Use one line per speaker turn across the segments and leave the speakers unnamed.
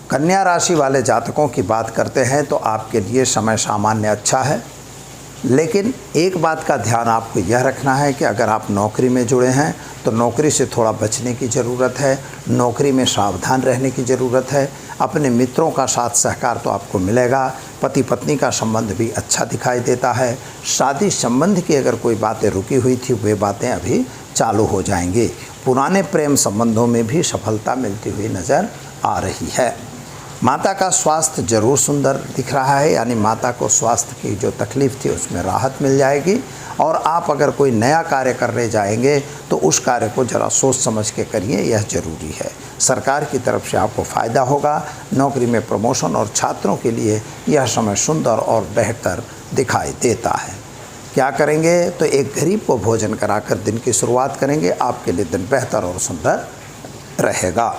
कन्या राशि वाले जातकों की बात करते हैं तो आपके लिए समय सामान्य अच्छा है, लेकिन एक बात का ध्यान आपको यह रखना है कि अगर आप नौकरी में जुड़े हैं तो नौकरी से थोड़ा बचने की ज़रूरत है, नौकरी में सावधान रहने की ज़रूरत है। अपने मित्रों का साथ सहकार तो आपको मिलेगा। पति पत्नी का संबंध भी अच्छा दिखाई देता है। शादी संबंध की अगर कोई बातें रुकी हुई थी वे बातें अभी चालू हो जाएंगी। पुराने प्रेम संबंधों में भी सफलता मिलती हुई नज़र आ रही है। माता का स्वास्थ्य जरूर सुंदर दिख रहा है, यानी माता को स्वास्थ्य की जो तकलीफ़ थी उसमें राहत मिल जाएगी। और आप अगर कोई नया कार्य करने जाएंगे तो उस कार्य को ज़रा सोच समझ के करिए, यह ज़रूरी है। सरकार की तरफ से आपको फ़ायदा होगा। नौकरी में प्रमोशन और छात्रों के लिए यह समय सुंदर और बेहतर दिखाई देता है। क्या करेंगे तो एक गरीब को भोजन कराकर दिन की शुरुआत करेंगे, आपके लिए दिन बेहतर और सुंदर रहेगा।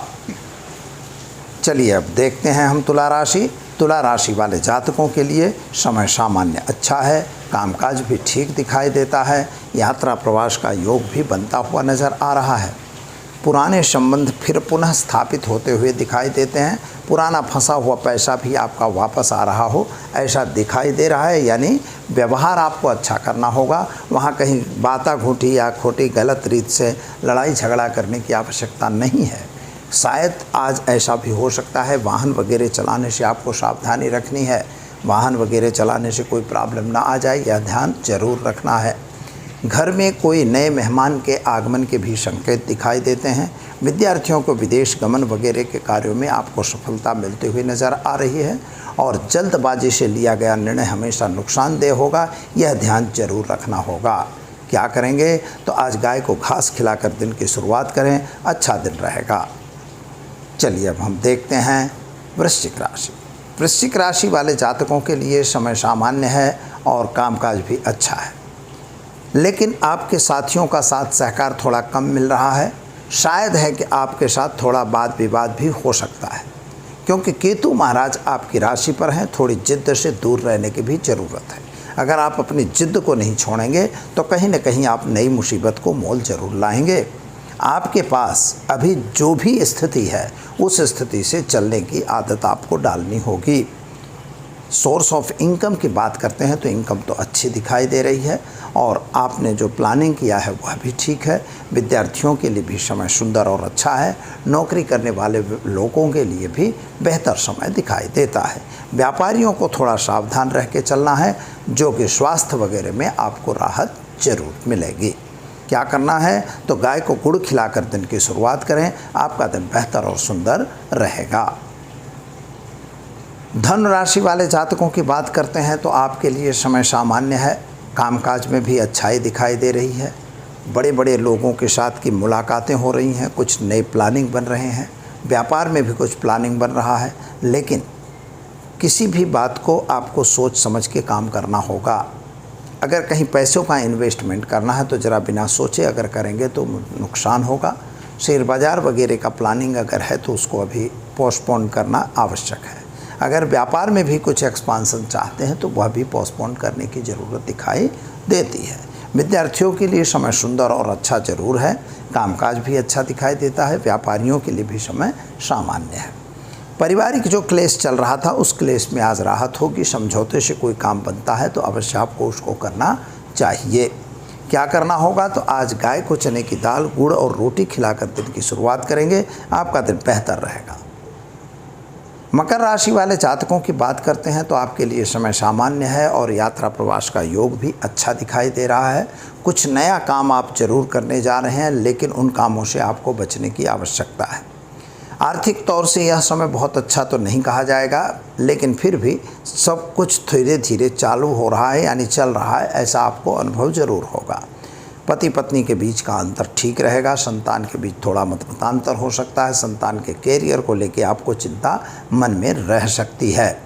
चलिए अब देखते हैं हम तुला राशि वाले जातकों के लिए समय सामान्य अच्छा है, कामकाज भी ठीक दिखाई देता है। यात्रा प्रवास का योग भी बनता हुआ नज़र आ रहा है। पुराने संबंध फिर पुनः स्थापित होते हुए दिखाई देते हैं। पुराना फंसा हुआ पैसा भी आपका वापस आ रहा हो ऐसा दिखाई दे रहा है, यानी व्यवहार आपको अच्छा करना होगा। वहाँ कहीं बाता घूटी या खोटी गलत रीत से लड़ाई झगड़ा करने की आवश्यकता नहीं है। शायद आज ऐसा भी हो सकता है वाहन वगैरह चलाने से आपको सावधानी रखनी है। वाहन वगैरह चलाने से कोई प्रॉब्लम ना आ जाए, यह ध्यान जरूर रखना है। घर में कोई नए मेहमान के आगमन के भी संकेत दिखाई देते हैं। विद्यार्थियों को विदेश गमन वगैरह के कार्यों में आपको सफलता मिलती हुई नज़र आ रही है। और जल्दबाजी से लिया गया निर्णय हमेशा नुकसानदेह होगा, यह ध्यान जरूर रखना होगा। क्या करेंगे तो आज गाय को घास खिलाकर दिन की शुरुआत करें, अच्छा दिन रहेगा। चलिए अब हम देखते हैं वृश्चिक राशि। वृश्चिक राशि वाले जातकों के लिए समय सामान्य है और कामकाज भी अच्छा है, लेकिन आपके साथियों का साथ सहकार थोड़ा कम मिल रहा है। शायद है कि आपके साथ थोड़ा वाद विवाद भी हो सकता है, क्योंकि केतु महाराज आपकी राशि पर हैं। थोड़ी जिद्द से दूर रहने की भी ज़रूरत है। अगर आप अपनी जिद्द को नहीं छोड़ेंगे तो कहीं न कहीं आप नई मुसीबत को मोल ज़रूर लाएंगे। आपके पास अभी जो भी स्थिति है उस स्थिति से चलने की आदत आपको डालनी होगी। सोर्स ऑफ इनकम की बात करते हैं तो इनकम तो अच्छी दिखाई दे रही है और आपने जो प्लानिंग किया है वह भी ठीक है। विद्यार्थियों के लिए भी समय सुंदर और अच्छा है। नौकरी करने वाले लोगों के लिए भी बेहतर समय दिखाई देता है। व्यापारियों को थोड़ा सावधान रह के चलना है, जो कि स्वास्थ्य वगैरह में आपको राहत जरूर मिलेगी। क्या करना है तो गाय को गुड़ खिलाकर दिन की शुरुआत करें, आपका दिन बेहतर और सुंदर रहेगा। धन राशि वाले जातकों की बात करते हैं तो आपके लिए समय सामान्य है। कामकाज में भी अच्छाई दिखाई दे रही है। बड़े बड़े लोगों के साथ की मुलाकातें हो रही हैं, कुछ नए प्लानिंग बन रहे हैं। व्यापार में भी कुछ प्लानिंग बन रहा है, लेकिन किसी भी बात को आपको सोच समझ के काम करना होगा। अगर कहीं पैसों का इन्वेस्टमेंट करना है तो ज़रा बिना सोचे अगर करेंगे तो नुकसान होगा। शेयर बाज़ार वगैरह का प्लानिंग अगर है तो उसको अभी पोस्टपोन करना आवश्यक है। अगर व्यापार में भी कुछ एक्सपांसन चाहते हैं तो वह भी पोस्टपोन करने की ज़रूरत दिखाई देती है। विद्यार्थियों के लिए समय सुंदर और अच्छा ज़रूर है। कामकाज भी अच्छा दिखाई देता है। व्यापारियों के लिए भी समय सामान्य है। पारिवारिक जो क्लेश चल रहा था उस क्लेश में आज राहत होगी। समझौते से कोई काम बनता है तो अवश्य आपको उसको करना चाहिए। क्या करना होगा तो आज गाय को चने की दाल, गुड़ और रोटी खिलाकर दिन की शुरुआत करेंगे, आपका दिन बेहतर रहेगा। मकर राशि वाले जातकों की बात करते हैं तो आपके लिए समय सामान्य है और यात्रा प्रवास का योग भी अच्छा दिखाई दे रहा है। कुछ नया काम आप जरूर करने जा रहे हैं, लेकिन उन कामों से आपको बचने की आवश्यकता है। आर्थिक तौर से यह समय बहुत अच्छा तो नहीं कहा जाएगा, लेकिन फिर भी सब कुछ धीरे धीरे चालू हो रहा है, यानी चल रहा है, ऐसा आपको अनुभव जरूर होगा। पति पत्नी के बीच का अंतर ठीक रहेगा। संतान के बीच थोड़ा मतमतांतर हो सकता है। संतान के कैरियर को लेकर आपको चिंता मन में रह सकती है।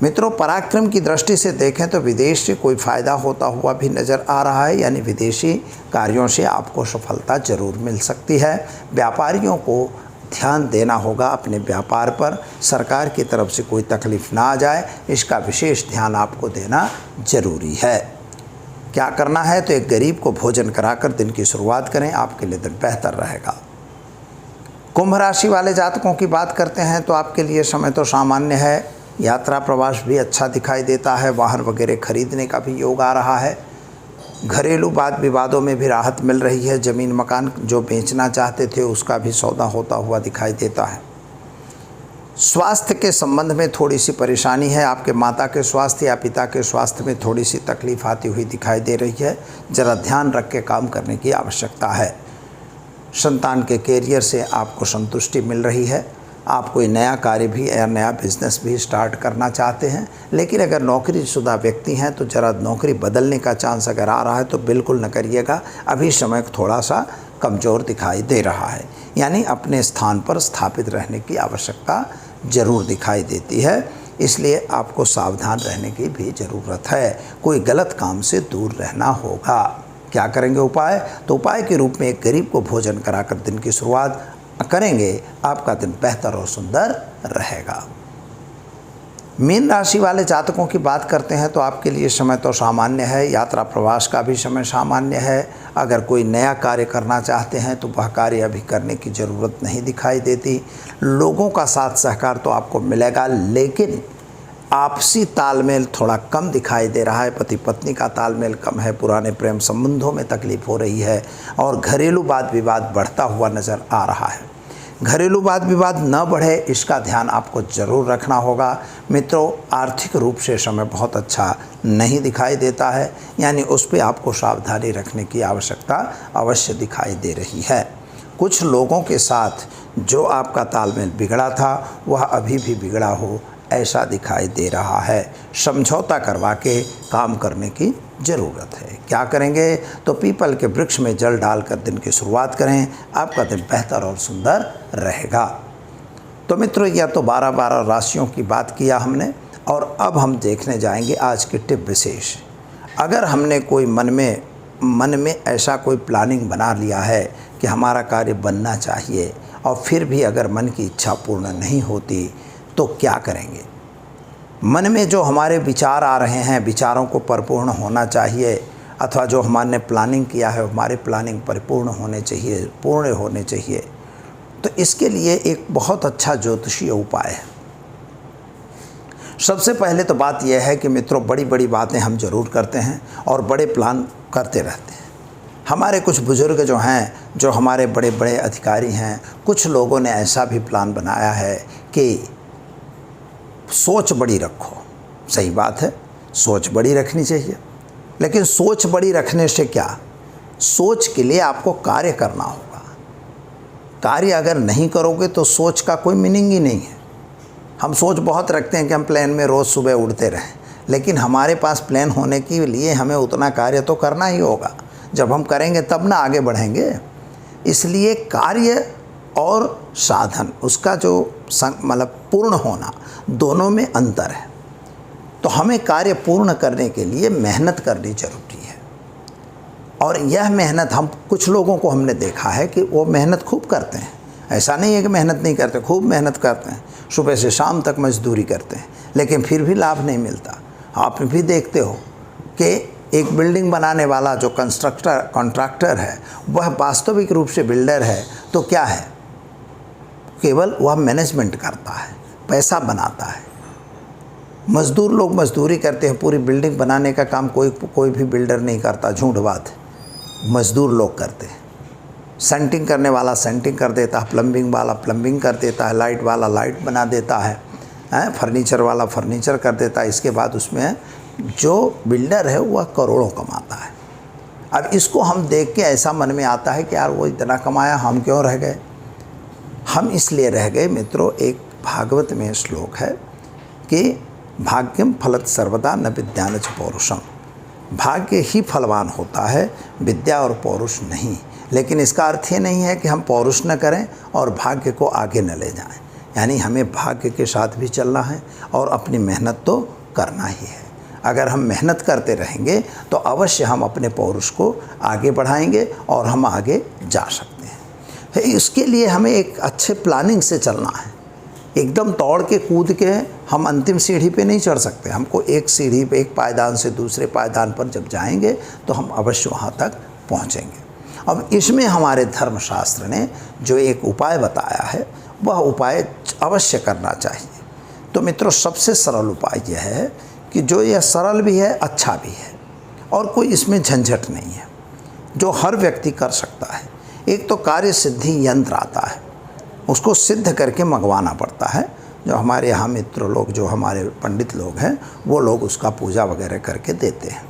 मित्रों, पराक्रम की दृष्टि से देखें तो विदेश से कोई फ़ायदा होता हुआ भी नज़र आ रहा है, यानी विदेशी कार्यों से आपको सफलता जरूर मिल सकती है। व्यापारियों को ध्यान देना होगा अपने व्यापार पर। सरकार की तरफ से कोई तकलीफ़ ना आ जाए, इसका विशेष ध्यान आपको देना जरूरी है। क्या करना है तो एक गरीब को भोजन कराकर दिन की शुरुआत करें, आपके लिए दिन बेहतर रहेगा। कुंभ राशि वाले जातकों की बात करते हैं तो आपके लिए समय तो सामान्य है। यात्रा प्रवास भी अच्छा दिखाई देता है। वाहन वगैरह खरीदने का भी योग आ रहा है। घरेलू वाद विवादों में भी राहत मिल रही है। ज़मीन मकान जो बेचना चाहते थे उसका भी सौदा होता हुआ दिखाई देता है। स्वास्थ्य के संबंध में थोड़ी सी परेशानी है। आपके माता के स्वास्थ्य या पिता के स्वास्थ्य में थोड़ी सी तकलीफ आती हुई दिखाई दे रही है। ज़रा ध्यान रख के काम करने की आवश्यकता है। संतान के कैरियर से आपको संतुष्टि मिल रही है। आप कोई नया कार्य भी या नया बिजनेस भी स्टार्ट करना चाहते हैं, लेकिन अगर नौकरीशुदा व्यक्ति हैं तो ज़रा नौकरी बदलने का चांस अगर आ रहा है तो बिल्कुल न करिएगा। अभी समय थोड़ा सा कमज़ोर दिखाई दे रहा है, यानी अपने स्थान पर स्थापित रहने की आवश्यकता ज़रूर दिखाई देती है। इसलिए आपको सावधान रहने की भी ज़रूरत है। कोई गलत काम से दूर रहना होगा। क्या करेंगे उपाय? तो उपाय के रूप में एक गरीब को भोजन कराकर दिन की शुरुआत करेंगे, आपका दिन बेहतर और सुंदर रहेगा। मीन राशि वाले जातकों की बात करते हैं तो आपके लिए समय तो सामान्य है। यात्रा प्रवास का भी समय सामान्य है। अगर कोई नया कार्य करना चाहते हैं तो वह कार्य अभी करने की ज़रूरत नहीं दिखाई देती। लोगों का साथ सहकार तो आपको मिलेगा, लेकिन आपसी तालमेल थोड़ा कम दिखाई दे रहा है। पति पत्नी का तालमेल कम है। पुराने प्रेम संबंधों में तकलीफ हो रही है और घरेलू वाद विवाद बढ़ता हुआ नज़र आ रहा है। घरेलू वाद विवाद न बढ़े, इसका ध्यान आपको ज़रूर रखना होगा। मित्रों, आर्थिक रूप से समय बहुत अच्छा नहीं दिखाई देता है, यानी उस पर आपको सावधानी रखने की आवश्यकता अवश्य दिखाई दे रही है। कुछ लोगों के साथ जो आपका तालमेल बिगड़ा था वह अभी भी बिगड़ा हो ऐसा दिखाई दे रहा है। समझौता करवा के काम करने की ज़रूरत है। क्या करेंगे? तो पीपल के वृक्ष में जल डालकर दिन की शुरुआत करें, आपका दिन बेहतर और सुंदर रहेगा। तो मित्रों, यह तो 12 राशियों की बात किया हमने, और अब हम देखने जाएंगे आज की टिप विशेष। अगर हमने कोई मन में ऐसा कोई प्लानिंग बना लिया है कि हमारा कार्य बनना चाहिए और फिर भी अगर मन की इच्छा पूर्ण नहीं होती तो क्या करेंगे? मन में जो हमारे विचार आ रहे हैं, विचारों को परिपूर्ण होना चाहिए, अथवा जो हमने प्लानिंग किया है हमारे प्लानिंग परिपूर्ण होने चाहिए, पूर्ण होने चाहिए। तो इसके लिए एक बहुत अच्छा ज्योतिषीय उपाय है। सबसे पहले तो बात यह है कि मित्रों, बड़ी बड़ी बातें हम ज़रूर करते हैं और बड़े प्लान करते रहते हैं। हमारे कुछ बुज़ुर्ग जो हैं, जो हमारे बड़े बड़े अधिकारी हैं, कुछ लोगों ने ऐसा भी प्लान बनाया है कि सोच बड़ी रखो। सही बात है, सोच बड़ी रखनी चाहिए, लेकिन सोच बड़ी रखने से क्या? सोच के लिए आपको कार्य करना होगा। कार्य अगर नहीं करोगे तो सोच का कोई मीनिंग ही नहीं है। हम सोच बहुत रखते हैं कि हम प्लेन में रोज़ सुबह उड़ते रहें, लेकिन हमारे पास प्लान होने के लिए हमें उतना कार्य तो करना ही होगा। जब हम करेंगे तब ना आगे बढ़ेंगे। इसलिए कार्य और साधन, उसका जो मतलब पूर्ण होना, दोनों में अंतर है। तो हमें कार्य पूर्ण करने के लिए मेहनत करनी जरूरी है। और यह मेहनत, हम कुछ लोगों को हमने देखा है कि वो मेहनत खूब करते हैं। ऐसा नहीं है कि मेहनत नहीं करते, खूब मेहनत करते हैं, सुबह से शाम तक मजदूरी करते हैं, लेकिन फिर भी लाभ नहीं मिलता। आप भी देखते हो कि एक बिल्डिंग बनाने वाला जो कॉन्ट्रैक्टर है, वह वास्तविक रूप से बिल्डर है तो क्या है? केवल वह मैनेजमेंट करता है, पैसा बनाता है। मज़दूर लोग मज़दूरी करते हैं, पूरी बिल्डिंग बनाने का काम कोई भी बिल्डर नहीं करता, झूठ बात है, मज़दूर लोग करते हैं। सेंटिंग करने वाला सेंटिंग कर देता है, प्लम्बिंग वाला प्लम्बिंग कर देता है, लाइट वाला लाइट बना देता है, फर्नीचर वाला फर्नीचर कर देता है। इसके बाद उसमें जो बिल्डर है वह करोड़ों कमाता है। अब इसको हम देख के ऐसा मन में आता है कि यार वो इतना कमाया, हम क्यों रह गए? हम इसलिए रह गए मित्रों, एक भागवत में श्लोक है कि भाग्यम फलत सर्वदा न विद्यान च पौरुषम। भाग्य ही फलवान होता है, विद्या और पौरुष नहीं। लेकिन इसका अर्थ ये नहीं है कि हम पौरुष न करें और भाग्य को आगे न ले जाएं। यानी हमें भाग्य के साथ भी चलना है और अपनी मेहनत तो करना ही है। अगर हम मेहनत करते रहेंगे तो अवश्य हम अपने पौरुष को आगे बढ़ाएंगे और हम आगे जा सकते हैं। इसके लिए हमें एक अच्छे प्लानिंग से चलना है। एकदम दौड़ के कूद के हम अंतिम सीढ़ी पे नहीं चढ़ सकते। हमको एक सीढ़ी पे, एक पायदान से दूसरे पायदान पर जब जाएंगे तो हम अवश्य वहाँ तक पहुँचेंगे। अब इसमें हमारे धर्मशास्त्र ने जो एक उपाय बताया है वह उपाय अवश्य करना चाहिए। तो मित्रों, सबसे सरल उपाय यह है कि जो यह सरल भी है, अच्छा भी है और कोई इसमें झंझट नहीं है, जो हर व्यक्ति कर सकता है। एक तो कार्य सिद्धि यंत्र आता है, उसको सिद्ध करके मंगवाना पड़ता है। जो हमारे यहाँ मित्र लोग, जो हमारे पंडित लोग हैं, वो लोग उसका पूजा वगैरह करके देते हैं।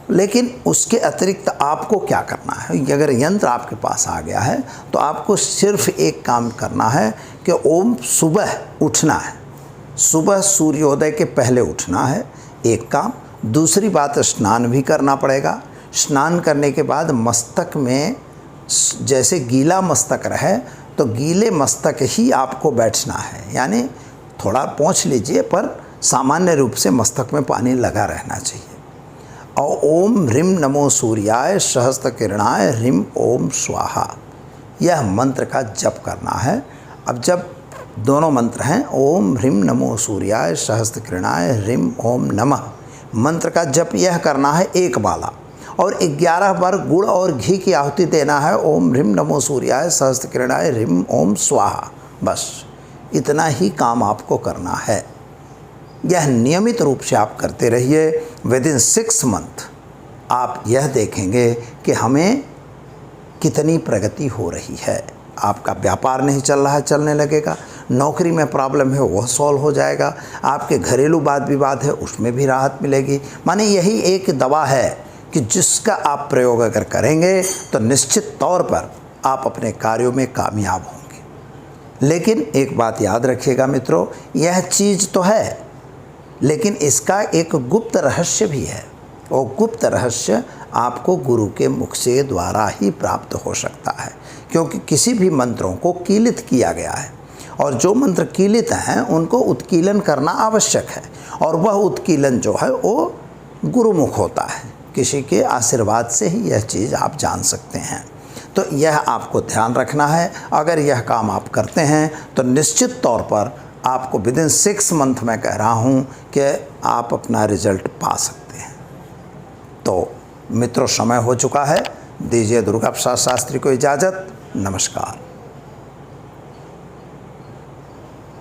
लेकिन उसके अतिरिक्त आपको क्या करना है? अगर यंत्र आपके पास आ गया है तो आपको सिर्फ एक काम करना है कि ओम सुबह उठना है, सुबह सूर्योदय के पहले उठना है, एक काम। दूसरी बात, स्नान भी करना पड़ेगा। स्नान करने के बाद मस्तक में जैसे गीला मस्तक रहे तो गीले मस्तक ही आपको बैठना है, यानी थोड़ा पोंछ लीजिए पर सामान्य रूप से मस्तक में पानी लगा रहना चाहिए। और ओम ह्रीम नमो सूर्याय सहस्त्र किरणाय ह्रीम ओम स्वाहा, यह मंत्र का जप करना है। अब जब दोनों मंत्र हैं, ओम ह्रीम नमो सूर्याय सहस्त्र किरणाय ह्रीम ओम नमः, मंत्र का जप यह करना है एक बाला, और 11 बार गुड़ और घी की आहुति देना है। ओम ह्रीम नमो सूर्याय सहस्त्र किरणाय ह्रीम ओम स्वाहा, बस इतना ही काम आपको करना है। यह नियमित रूप से आप करते रहिए। विदिन 6 मंथ आप यह देखेंगे कि हमें कितनी प्रगति हो रही है। आपका व्यापार नहीं चल रहा है, चलने लगेगा। नौकरी में प्रॉब्लम है, वह सॉल्व हो जाएगा। आपके घरेलू वाद विवाद है, उसमें भी राहत मिलेगी। माने यही एक दवा है कि जिसका आप प्रयोग अगर करेंगे तो निश्चित तौर पर आप अपने कार्यों में कामयाब होंगे। लेकिन एक बात याद रखिएगा मित्रों, यह चीज़ तो है, लेकिन इसका एक गुप्त रहस्य भी है। और गुप्त रहस्य आपको गुरु के मुख से द्वारा ही प्राप्त हो सकता है, क्योंकि किसी भी मंत्रों को कीलित किया गया है, और जो मंत्र कीलित हैं उनको उत्कीलन करना आवश्यक है, और वह उत्कीलन जो है वो गुरुमुख होता है। किसी के आशीर्वाद से ही यह चीज़ आप जान सकते हैं। तो यह आपको ध्यान रखना है। अगर यह काम आप करते हैं तो निश्चित तौर पर आपको विदिन 6 मंथ में कह रहा हूँ कि आप अपना रिजल्ट पा सकते हैं। तो मित्रों, समय हो चुका है, दीजिए दुर्गा प्रसाद शास्त्री को इजाज़त। नमस्कार।